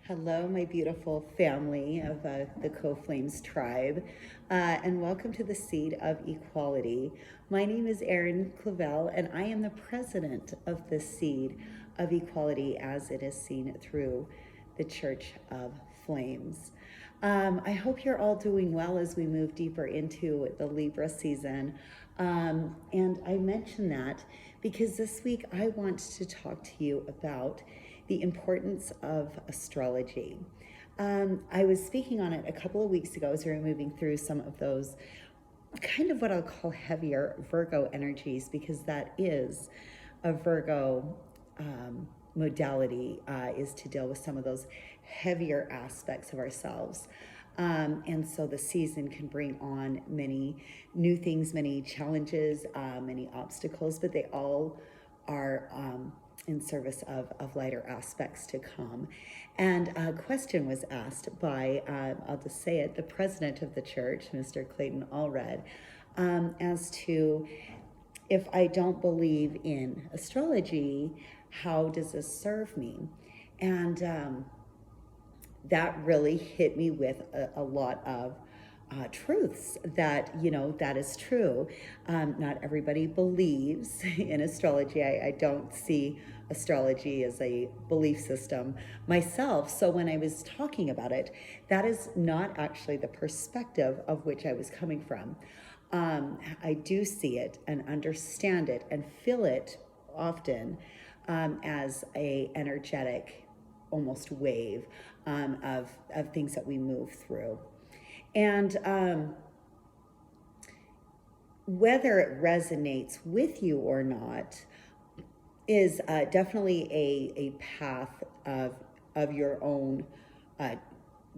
Hello, my beautiful family of the F.L.A.M.E S tribe, and welcome to the Seed of Equality. My name is Erin Clavel, and I am the president of the Seed of Equality as it is seen through the Church of Flames. I hope you're all doing well as we move deeper into the Libra season. And I mention that because this week I want to talk to you about the importance of astrology. I was speaking on it a couple of weeks ago as we were moving through some of those kind of what I'll call heavier Virgo energies, because that is a Virgo modality, is to deal with some of those heavier aspects of ourselves. And so the season can bring on many new things, many challenges, many obstacles, but they all are in service of lighter aspects to come. And a question was asked by, I'll just say it, the president of the church, Mr. Clayton Allred, as to if I don't believe in astrology, how does this serve me? And that really hit me with a lot of truths that, that is true. Not everybody believes in astrology. I don't see astrology as a belief system myself. So when I was talking about it, that is not actually the perspective of which I was coming from. I do see it and understand it and feel it often as a energetic, almost wave of things that we move through. And whether it resonates with you or not is definitely a path of your own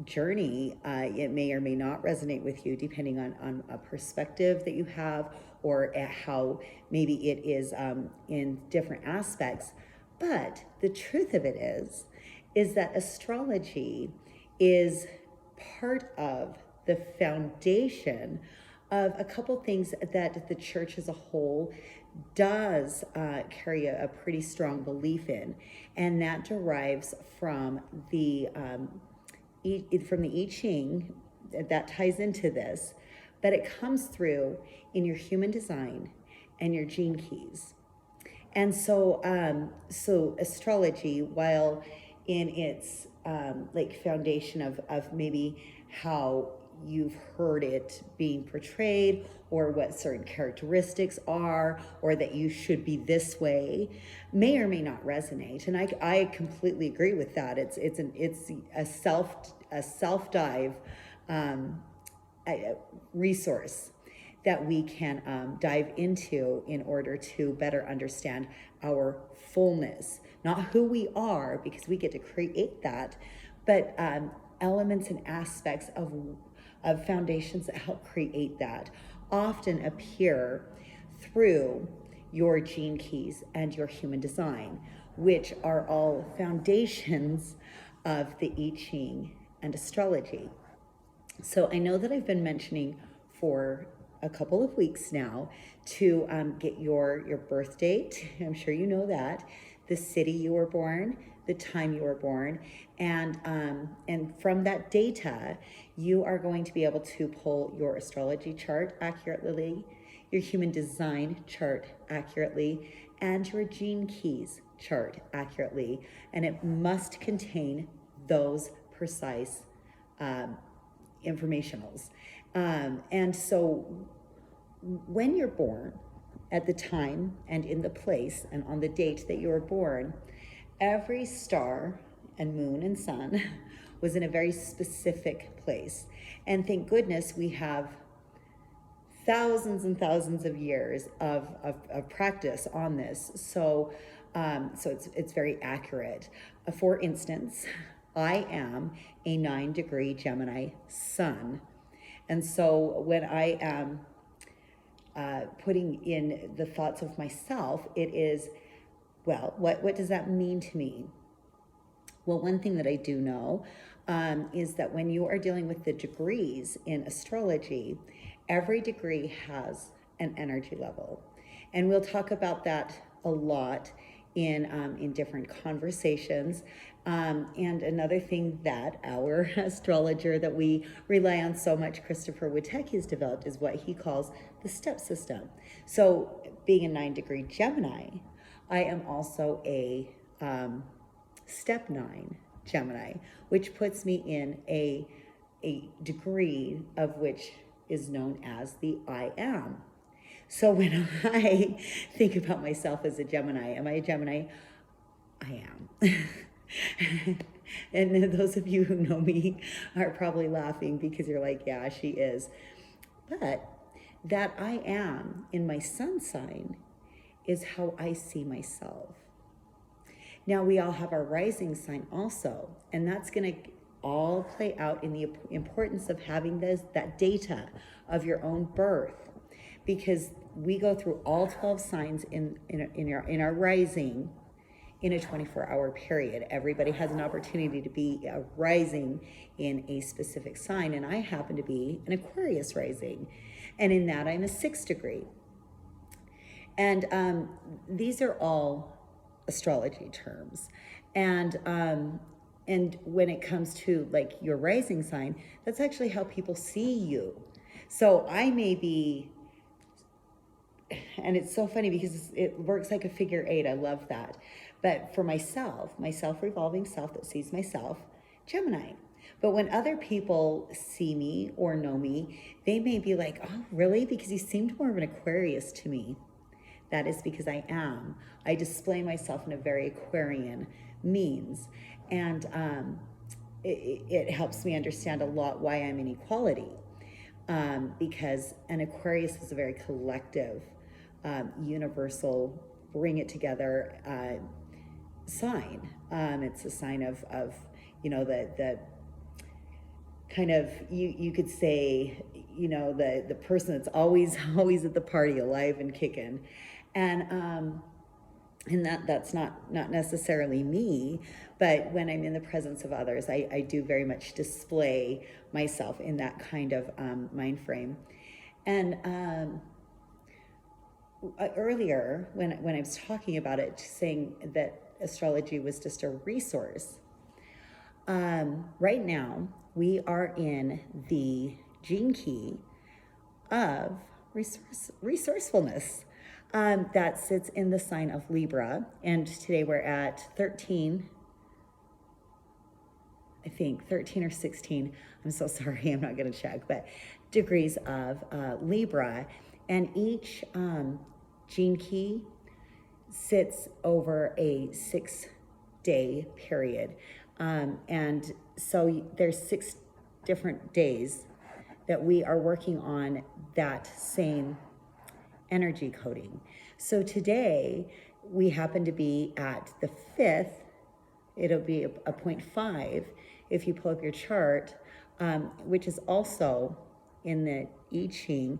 journey. It may or may not resonate with you depending on a perspective that you have, or how maybe it is in different aspects. But the truth of it is that astrology is part of the foundation of a couple things that the church as a whole does carry a pretty strong belief in, and that derives from the I Ching. That ties into this, but it comes through in your human design and your gene keys. And so astrology, while in its foundation of maybe how you've heard it being portrayed, or what certain characteristics are, or that you should be this way, may or may not resonate. And I completely agree with that. It's a self dive resource that we can dive into in order to better understand our fullness, not who we are, because we get to create that, but elements and aspects of foundations that help create that often appear through your gene keys and your human design, which are all foundations of the I Ching and astrology. So I know that I've been mentioning for a couple of weeks now to get your birth date. I'm sure you know that, the city you were born, the time you were born, and from that data, you are going to be able to pull your astrology chart accurately, your human design chart accurately, and your gene keys chart accurately, and it must contain those precise informationals. And so when you're born, at the time and in the place and on the date that you were born, every star and moon and sun was in a very specific place. And thank goodness we have thousands and thousands of years of practice on this. So it's very accurate. For instance, I am a 9-degree Gemini sun. And so when I am putting in the thoughts of myself, it is, well, what does that mean to me? Well, one thing that I do know is that when you are dealing with the degrees in astrology, every degree has an energy level. And we'll talk about that a lot in different conversations. And another thing that our astrologer that we rely on so much, Christopher Wittek, has developed is what he calls the step system. So being a 9-degree Gemini, I am also a step 9 Gemini, which puts me in a degree of which is known as the I am. So when I think about myself as a Gemini, am I a Gemini? I am. And those of you who know me are probably laughing because you're like, yeah, she is. But that I am in my sun sign is how I see myself. Now we all have our rising sign also, and that's going to all play out in the importance of having that data of your own birth, because we go through all 12 signs in our rising in a 24-hour period. Everybody has an opportunity to be a rising in a specific sign, and I happen to be an Aquarius rising, and in that I'm a 6th degree. And these are all astrology terms. And when it comes to like your rising sign, that's actually how people see you. So I may be, and it's so funny because it works like a figure 8. I love that. But for myself, my self-revolving self that sees myself, Gemini. But when other people see me or know me, they may be like, oh, really? Because you seemed more of an Aquarius to me. That is because I am. I display myself in a very Aquarian means. And it helps me understand a lot why I'm in equality. Because an Aquarius is a very collective, universal, bring it together sign. It's a sign of the kind of, you could say, the person that's always at the party, alive and kicking. And that's not necessarily me, but when I'm in the presence of others, I do very much display myself in that kind of mind frame. And earlier, when I was talking about it, saying that astrology was just a resource, right now we are in the gene key of resourcefulness. That sits in the sign of Libra, and today we're at 13, I think 13 or 16, I'm so sorry, I'm not going to check, but degrees of Libra, and each gene key sits over a 6-day period, and so there's 6 different days that we are working on that same energy coding. So today we happen to be at the 5th. It'll be a 0.5 if you pull up your chart, which is also in the I Ching,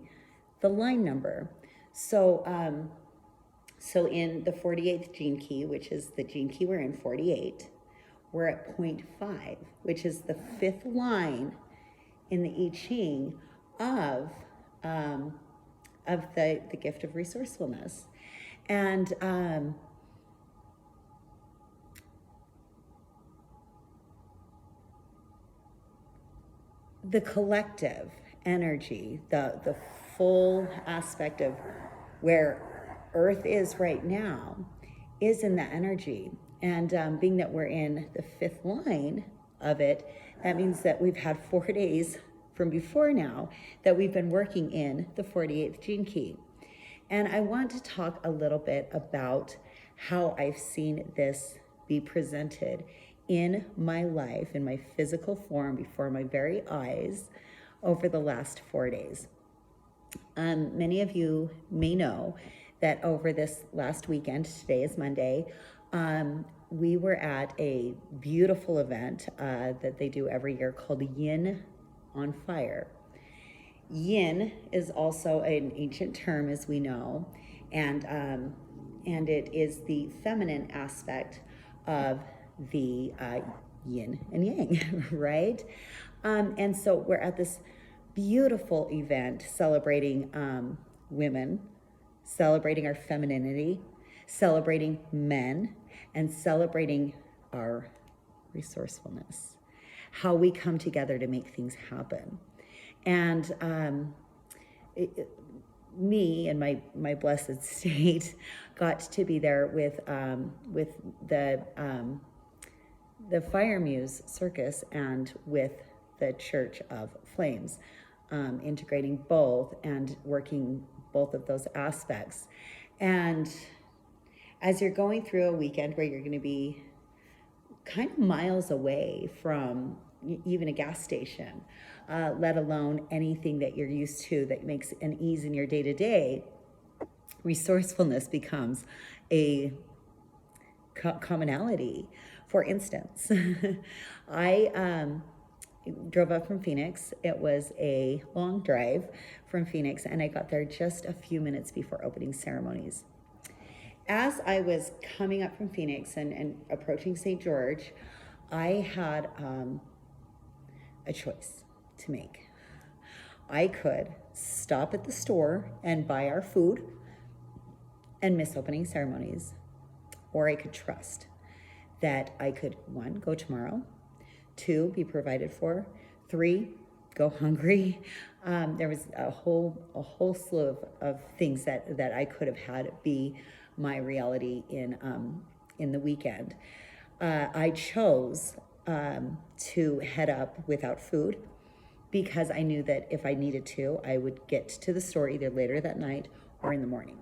the line number. So in the 48th gene key, which is the gene key we're in, 48, we're at 0.5, which is the 5th line in the I Ching of the gift of resourcefulness. And the collective energy, the full aspect of where Earth is right now is in that energy. And being that we're in the 5th line of it, that means that we've had 4 days from before now that we've been working in the 48th gene key. And I want to talk a little bit about how I've seen this be presented in my life, in my physical form, before my very eyes, over the last 4 days. Many of you may know that over this last weekend, today is Monday, we were at a beautiful event that they do every year called Yin on Fire. Yin is also an ancient term, as we know, and it is the feminine aspect of the yin and yang, right? And so we're at this beautiful event celebrating women, celebrating our femininity, celebrating men, and celebrating our resourcefulness, how we come together to make things happen. And me and my blessed state got to be there with the F.L.A.M.E.S circus and with the Church of Flames, integrating both and working both of those aspects. And as you're going through a weekend where you're going to be kind of miles away from even a gas station, let alone anything that you're used to that makes an ease in your day-to-day, resourcefulness becomes a commonality. For instance, I drove up from Phoenix. It was a long drive from Phoenix, and I got there just a few minutes before opening ceremonies. As I was coming up from Phoenix and approaching St. George, I had a choice to make. I could stop at the store and buy our food and miss opening ceremonies, or I could trust that I could, 1, go tomorrow, 2, be provided for, 3, go hungry. There was a whole slew of things that I could have had be my reality in the weekend. I chose to head up without food because I knew that if I needed to, I would get to the store either later that night or in the morning.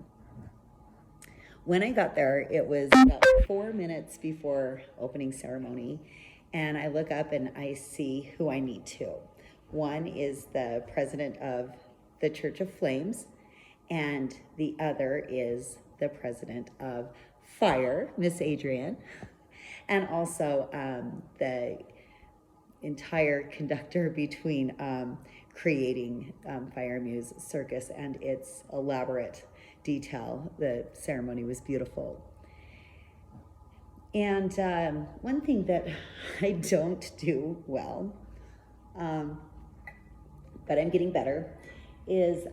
When I got there, it was about 4 minutes before opening ceremony, and I look up and I see who I need to. One is the president of the Church of Flames, and the other is the president of Fire, Miss Adrienne, and also the entire conductor between creating F.L.A.M.E.S circus and its elaborate detail. The ceremony was beautiful. And one thing that I don't do well, but I'm getting better, is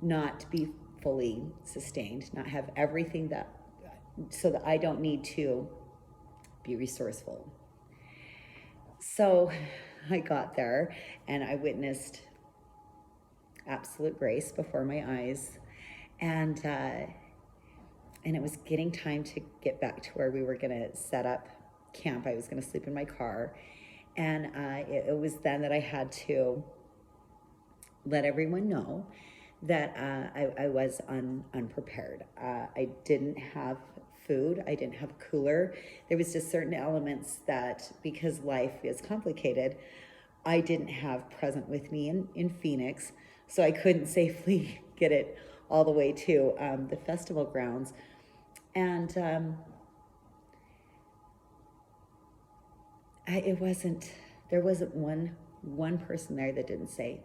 not be fully sustained, not have everything so that I don't need to be resourceful. So I got there and I witnessed absolute grace before my eyes, and it was getting time to get back to where we were going to set up camp. I was going to sleep in my car, and it was then that I had to let everyone know that I was unprepared. I didn't have food. I didn't have a cooler. There was just certain elements that, because life is complicated, I didn't have present with me in Phoenix, so I couldn't safely get it all the way to the festival grounds. And there wasn't one person there that didn't say,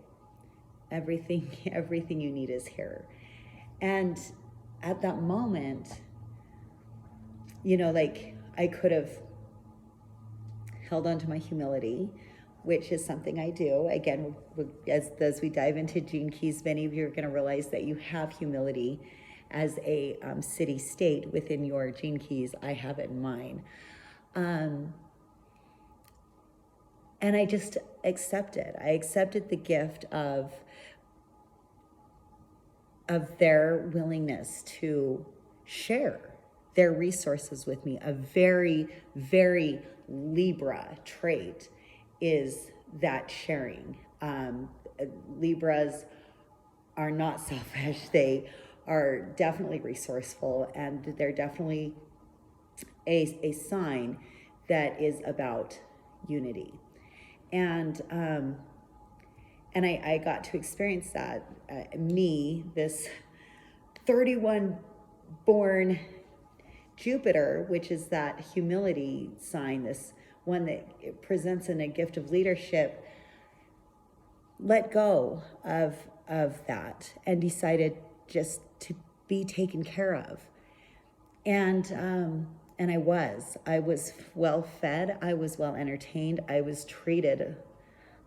everything you need is here. And at that moment, like, I could have held on to my humility, which is something I do. Again, as we dive into Gene Keys, many of you are going to realize that you have humility as a city state within your Gene Keys. I have it in mine. And I just accepted. I accepted the gift of their willingness to share their resources with me. A very, very Libra trait is that sharing. Libras are not selfish. They are definitely resourceful, and they're definitely a sign that is about unity. And I got to experience that. This 31 born Jupiter, which is that humility sign, this one that presents in a gift of leadership, let go of that and decided just to be taken care of. And I was well fed, I was well entertained, I was treated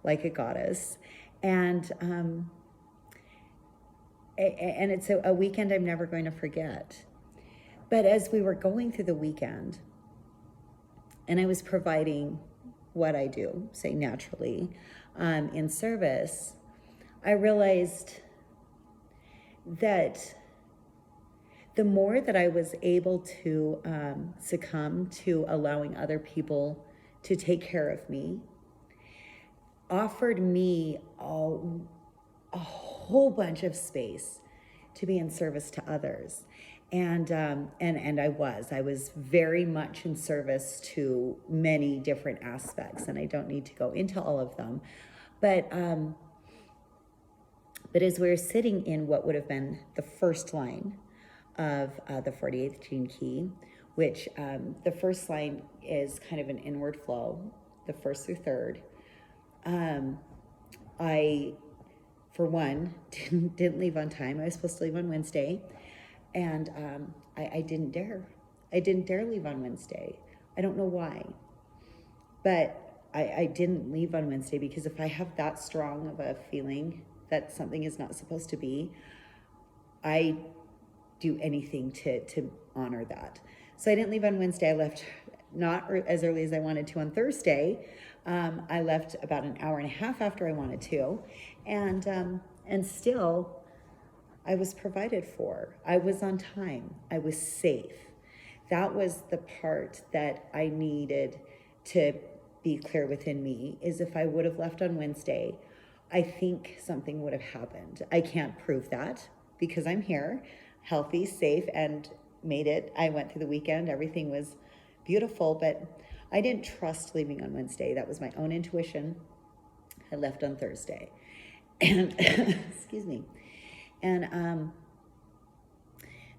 like a goddess. And it's a weekend I'm never going to forget. But as we were going through the weekend, and I was providing what I do, say naturally, in service, I realized that the more that I was able to succumb to allowing other people to take care of me, offered me a whole bunch of space to be in service to others. And I was very much in service to many different aspects, and I don't need to go into all of them. But as we were sitting in what would have been the first line of the 48th gene key, which the first line is kind of an inward flow, the first through third. I, for one, didn't leave on time. I was supposed to leave on Wednesday, and I didn't dare. I didn't dare leave on Wednesday. I don't know why, but I didn't leave on Wednesday because if I have that strong of a feeling that something is not supposed to be, I do anything to honor that. So I didn't leave on Wednesday. I left not as early as I wanted to on Thursday. I left about an hour and a half after I wanted to, and still I was provided for. I was on time. I was safe. That was the part that I needed to be clear within me, is if I would have left on Wednesday, I think something would have happened. I can't prove that because I'm here, healthy, safe, and made it. I went through the weekend. Everything was beautiful, but I didn't trust leaving on Wednesday. That was my own intuition. I left on Thursday. And excuse me. And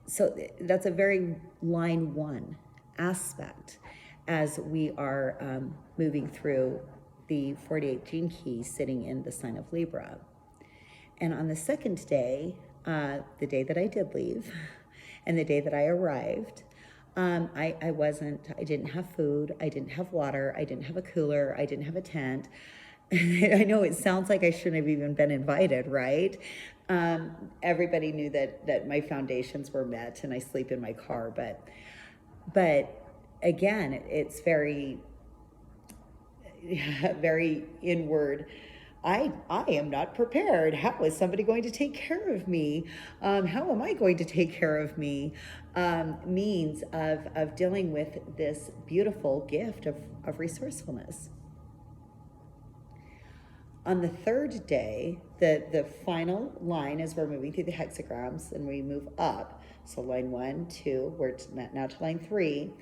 so that's a very line one aspect as we are moving through the 48 gene key sitting in the sign of Libra. And on the second day, the day that I did leave and the day that I arrived, I didn't have food, I didn't have water, I didn't have a cooler, I didn't have a tent. I know it sounds like I shouldn't have even been invited, right? Everybody knew that my foundations were met and I sleep in my car, but again, it's very, very inward. I am not prepared. How is somebody going to take care of me? How am I going to take care of me? Means of dealing with this beautiful gift of resourcefulness. On the third day, the final line as we're moving through the hexagrams and we move up, so line 1, 2, we're now to line 3,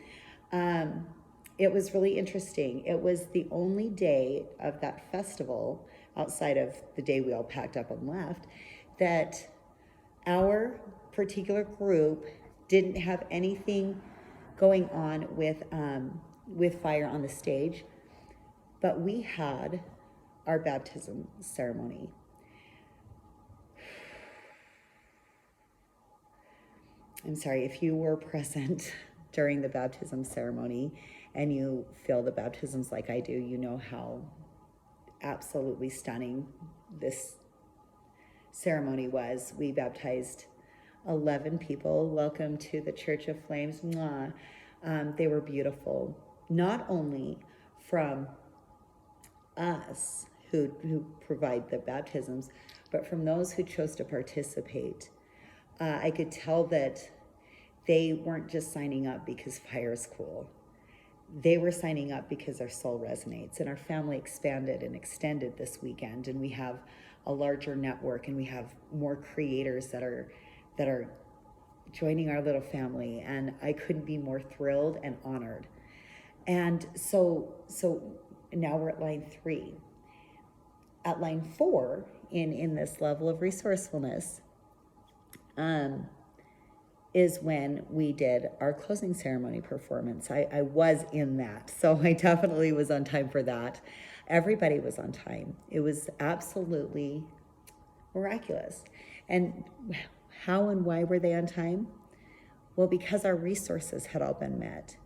it was really interesting. It was the only day of that festival, outside of the day we all packed up and left, that our particular group didn't have anything going on with fire on the stage, but we had our baptism ceremony. I'm sorry, if you were present during the baptism ceremony and you feel the baptisms like I do, you know how absolutely stunning this ceremony was. We baptized 11 people. Welcome to the Church of Flames. Mwah. They were beautiful, not only from us who provide the baptisms, but from those who chose to participate. I could tell that they weren't just signing up because fire is cool. They were signing up because their soul resonates, and our family expanded and extended this weekend, and we have a larger network, and we have more creators that are joining our little family, and I couldn't be more thrilled and honored. And so now we're at line 3. At line 4, in this level of resourcefulness, is when we did our closing ceremony performance. I was in that, so I definitely was on time for that. Everybody was on time. It was absolutely miraculous. And how and why were they on time? Well, because our resources had all been met.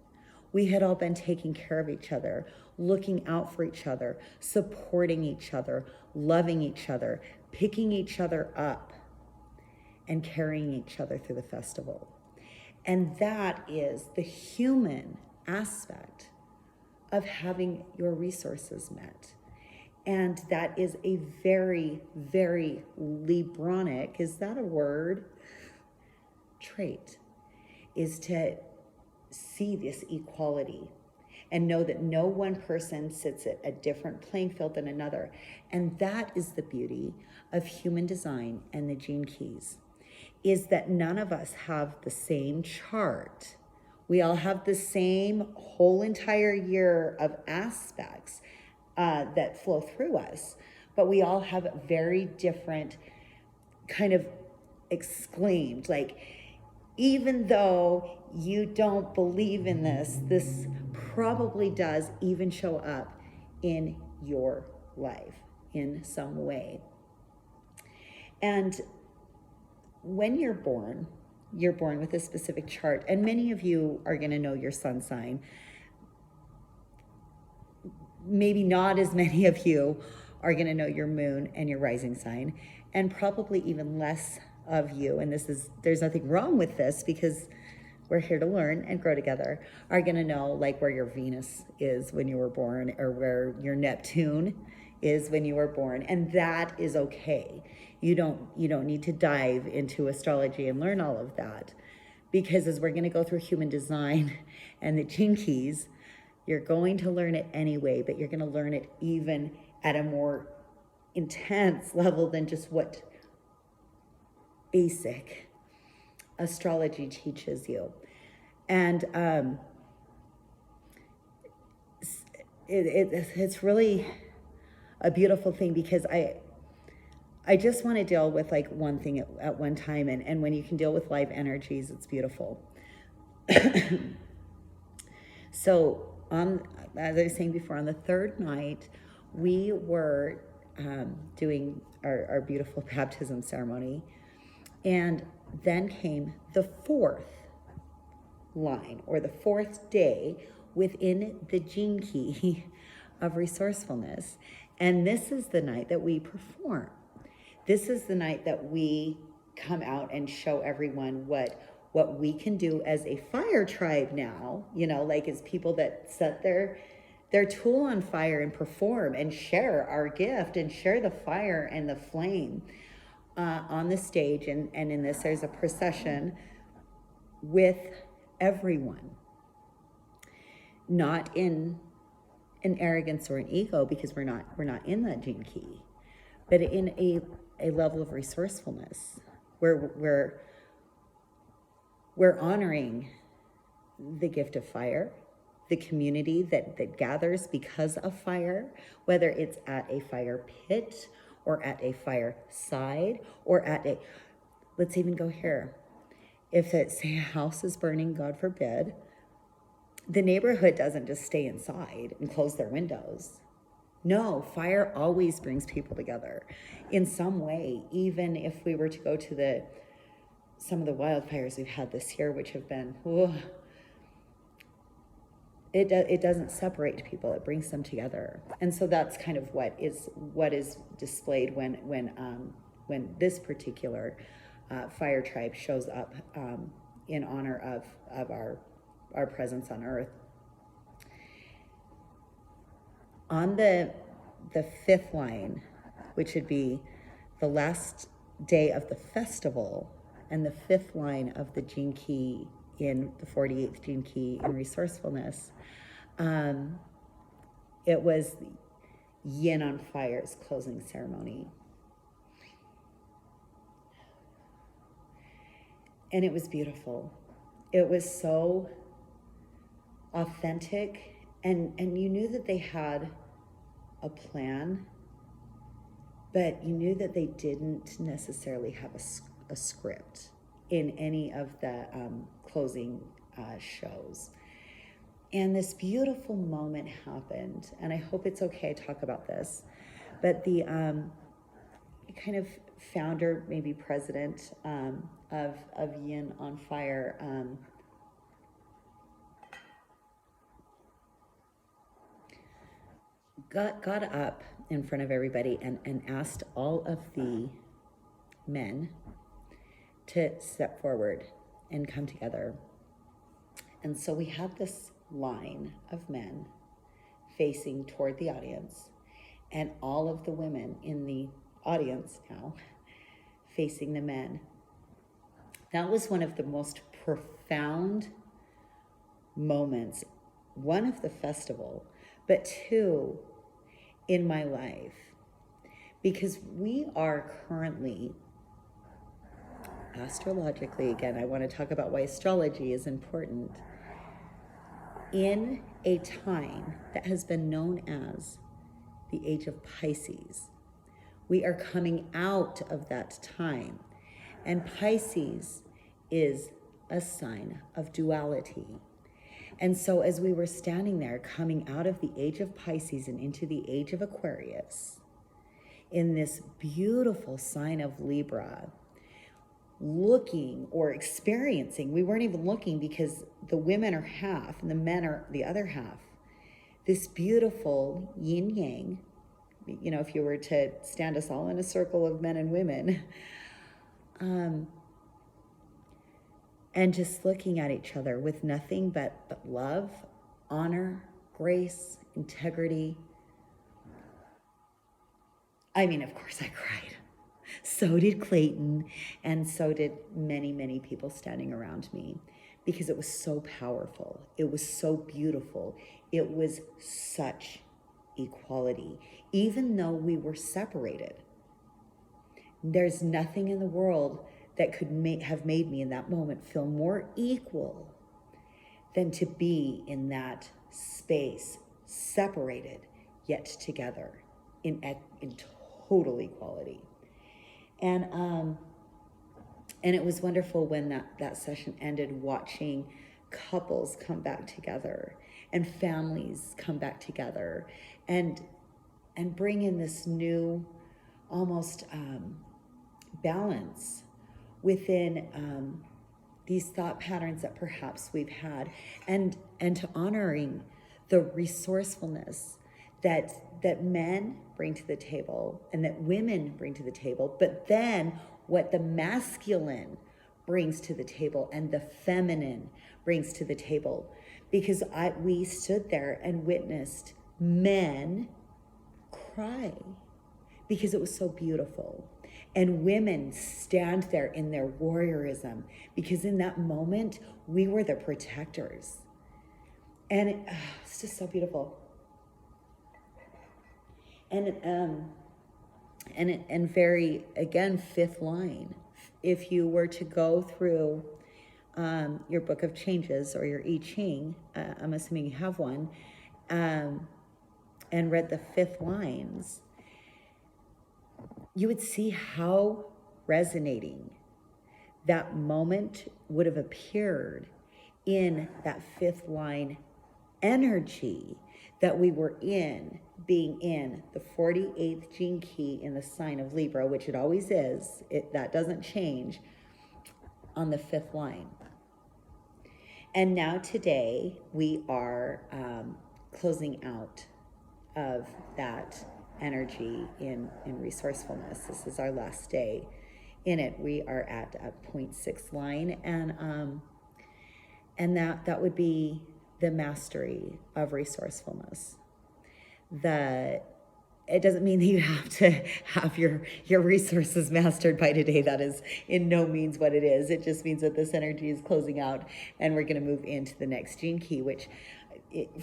We had all been taking care of each other, looking out for each other, supporting each other, loving each other, picking each other up, and carrying each other through the festival. And that is the human aspect of having your resources met. And that is a very, very Libronic, is that a word? Trait, is to see this equality and know that no one person sits at a different playing field than another. And that is the beauty of human design and the gene keys, is that none of us have the same chart. We all have the same whole entire year of aspects that flow through us, but we all have very different kind of exclaimed, like, even though you don't believe in this, this probably does even show up in your life in some way. And when you're born with a specific chart, and many of you are going to know your sun sign. Maybe not as many of you are going to know your moon and your rising sign, and probably even less of you, and there's nothing wrong with this because we're here to learn and grow together, are going to know like where your Venus is when you were born, or where your Neptune is when you were born, and that is okay. You don't need to dive into astrology and learn all of that, because as we're going to go through human design and the gene keys, you're going to learn it anyway, but you're going to learn it even at a more intense level than just what basic astrology teaches you. And it's really a beautiful thing, because I just want to deal with like one thing at one time. And when you can deal with live energies, it's beautiful. So as I was saying before, on the third night, we were doing our beautiful baptism ceremony. And then came the fourth line, or the fourth day within the gene key of resourcefulness. And this is the night that we perform. This is the night that we come out and show everyone what we can do as a fire tribe now, like as people that set their tool on fire and perform and share our gift and share the fire and the flame on the stage. And in this, there's a procession with everyone, not in an arrogance or an ego, because we're not in that gene key, but in a level of resourcefulness where we're honoring the gift of fire, the community that gathers because of fire, whether it's at a fire pit or at a fireside or let's even go here. If say a house is burning, God forbid, the neighborhood doesn't just stay inside and close their windows. No, fire always brings people together in some way, even if we were to go to some of the wildfires we've had this year, which have been, it doesn't separate people, it brings them together. And so that's kind of what is displayed when this particular fire tribe shows up in honor of our presence on earth. On the fifth line, which would be the last day of the festival, and the fifth line of the gene key in the 48th gene key in resourcefulness, it was Yin on Fire's closing ceremony. And it was beautiful. It was so authentic, and you knew that they had a plan, but you knew that they didn't necessarily have a script in any of the closing shows. And this beautiful moment happened, and I hope it's okay I talk about this, but the kind of founder, maybe president of Yin on Fire, got up in front of everybody and asked all of the men to step forward and come together. And so we had this line of men facing toward the audience, and all of the women in the audience now facing the men. That was one of the most profound moments, one of the festival, but two in my life, because we are currently, astrologically, again, I want to talk about why astrology is important, in a time that has been known as the age of Pisces. We are coming out of that time, and Pisces is a sign of duality. And so as we were standing there coming out of the age of Pisces and into the age of Aquarius, in this beautiful sign of Libra, looking or experiencing, we weren't even looking because the women are half and the men are the other half, this beautiful yin yang, you know, if you were to stand us all in a circle of men and women, and just looking at each other with nothing but love, honor, grace, integrity. I mean, of course I cried. So did Clayton, and so did many, many people standing around me, because it was so powerful. It was so beautiful. It was such equality, even though we were separated. There's nothing in the world that could have made me in that moment feel more equal than to be in that space, separated yet together in total equality. And it was wonderful when that session ended, watching couples come back together and families come back together and bring in this new almost balance within these thought patterns that perhaps we've had, and to honoring the resourcefulness that men bring to the table and that women bring to the table, but then what the masculine brings to the table and the feminine brings to the table. Because we stood there and witnessed men cry because it was so beautiful. And women stand there in their warriorism, because in that moment, we were the protectors. And it's just so beautiful. And very, again, fifth line. If you were to go through your book of changes or your I Ching, I'm assuming you have one, and read the fifth lines, you would see how resonating that moment would have appeared in that fifth line energy that we were in, being in the 48th gene key in the sign of Libra, which it always is, that doesn't change, on the fifth line. And now today we are closing out of that energy in resourcefulness. This is our last day in it. We are at a 0.6 line, and that would be the mastery of resourcefulness. It doesn't mean that you have to have your resources mastered by today. That is in no means what it is. It just means that this energy is closing out, and we're going to move into the next gene key, which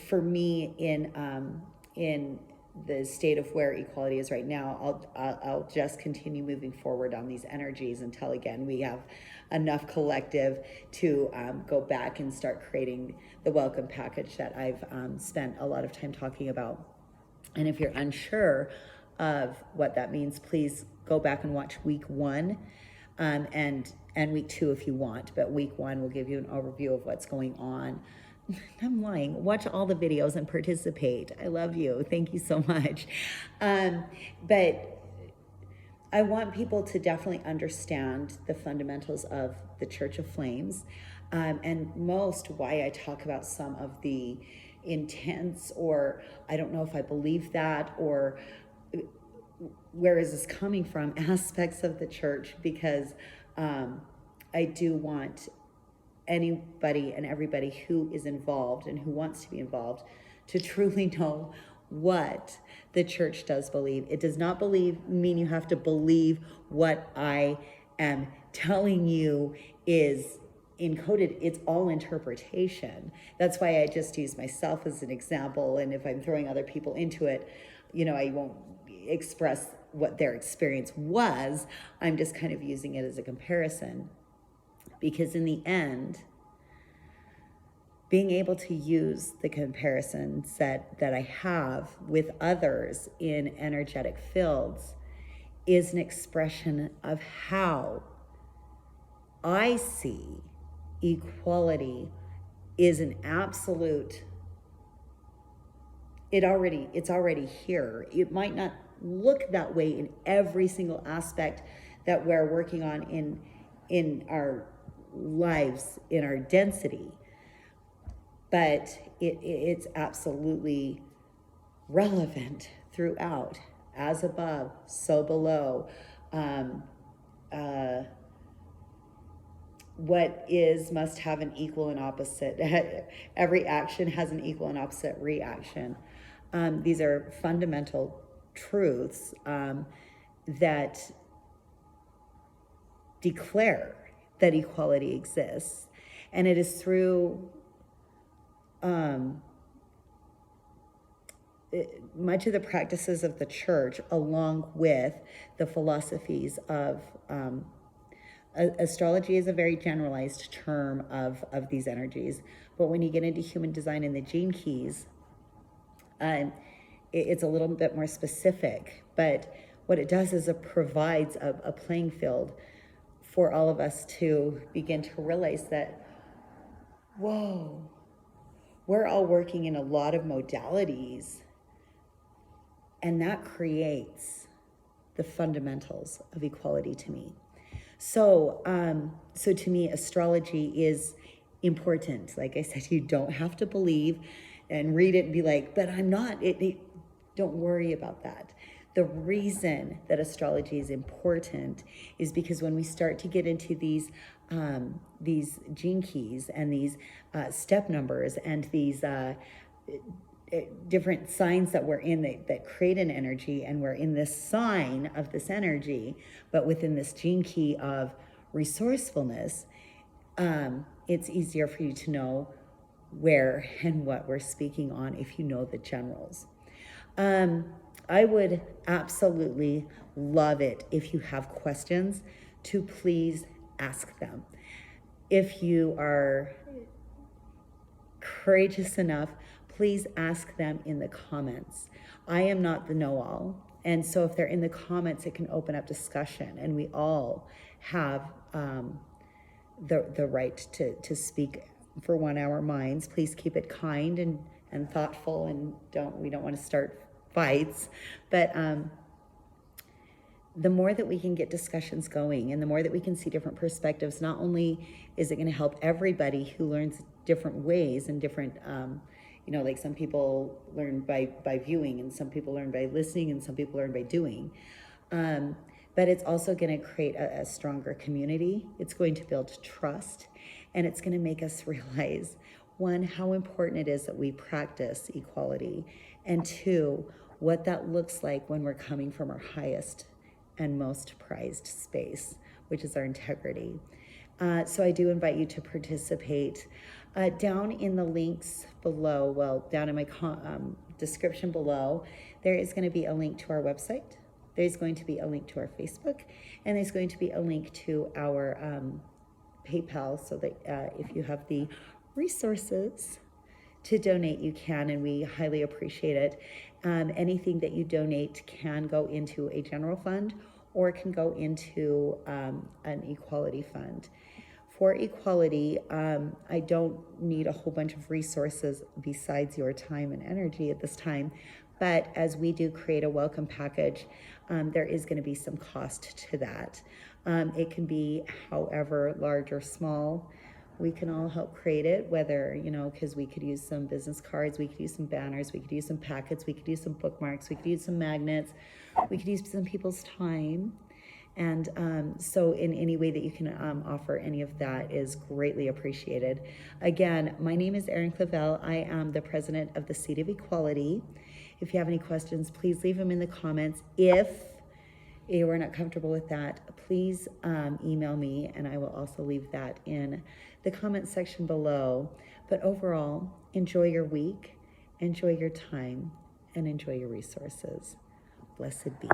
for me in the state of where equality is right now, I'll just continue moving forward on these energies until, again, we have enough collective to go back and start creating the welcome package that I've spent a lot of time talking about. And if you're unsure of what that means, please go back and watch week 1 and week 2 if you want. But week 1 will give you an overview of what's going on. I'm lying. Watch all the videos and participate. I love you. Thank you so much. But I want people to definitely understand the fundamentals of the Church of Flames, and most why I talk about some of the intense, or I don't know if I believe that, or where is this coming from, aspects of the church, because I do want anybody and everybody who is involved and who wants to be involved to truly know what the church does believe. It does not mean you have to believe what I am telling you is encoded. It's all interpretation. That's why I just use myself as an example. And if I'm throwing other people into it, I won't express what their experience was. I'm just kind of using it as a comparison. Because in the end, being able to use the comparison set that I have with others in energetic fields is an expression of how I see equality is an absolute, it's already here. It might not look that way in every single aspect that we're working on in our lives, in our density, but it's absolutely relevant throughout. As above, so below. What is must have an equal and opposite. Every action has an equal and opposite reaction. These are fundamental truths that declare that equality exists. And it is through much of the practices of the church, along with the philosophies of astrology is a very generalized term of these energies. But when you get into human design and the gene keys, it's a little bit more specific. But what it does is it provides a playing field for all of us to begin to realize that, whoa, we're all working in a lot of modalities, and that creates the fundamentals of equality to me. So to me, astrology is important. Like I said, you don't have to believe and read it and be like, but I'm not. Don't worry about that. The reason that astrology is important is because when we start to get into these gene keys and these step numbers and these different signs that we're in that create an energy, and we're in this sign of this energy, but within this gene key of resourcefulness, it's easier for you to know where and what we're speaking on if you know the generals. I would absolutely love it if you have questions to please ask them. If you are courageous enough, please ask them in the comments. I am not the know-all. And so if they're in the comments, it can open up discussion, and we all have the right to speak for 1 hour minds. Please keep it kind and thoughtful, and we don't want to start fights. But the more that we can get discussions going, and the more that we can see different perspectives, not only is it going to help everybody who learns different ways and different, like some people learn by viewing, and some people learn by listening, and some people learn by doing. But it's also going to create a stronger community. It's going to build trust, and it's going to make us realize, one, how important it is that we practice equality, and two, what that looks like when we're coming from our highest and most prized space, which is our integrity. So I do invite you to participate. Down in the links below, down in my description below, there is going to be a link to our website. There's going to be a link to our Facebook, and there's going to be a link to our PayPal, so that if you have the resources to donate, you can, and we highly appreciate it. Anything that you donate can go into a general fund, or it can go into an equality fund. For equality, I don't need a whole bunch of resources besides your time and energy at this time, but as we do create a welcome package, there is going to be some cost to that. It can be however large or small. We can all help create it, whether, because we could use some business cards, we could use some banners, we could use some packets, we could use some bookmarks, we could use some magnets, we could use some people's time. And so in any way that you can offer any of that is greatly appreciated. Again, my name is Erin Clavel. I am the president of the Seat of Equality. If you have any questions, please leave them in the comments. If you are not comfortable with that, please email me, and I will also leave that in the comment section below. But overall, enjoy your week, enjoy your time, and enjoy your resources. Blessed be.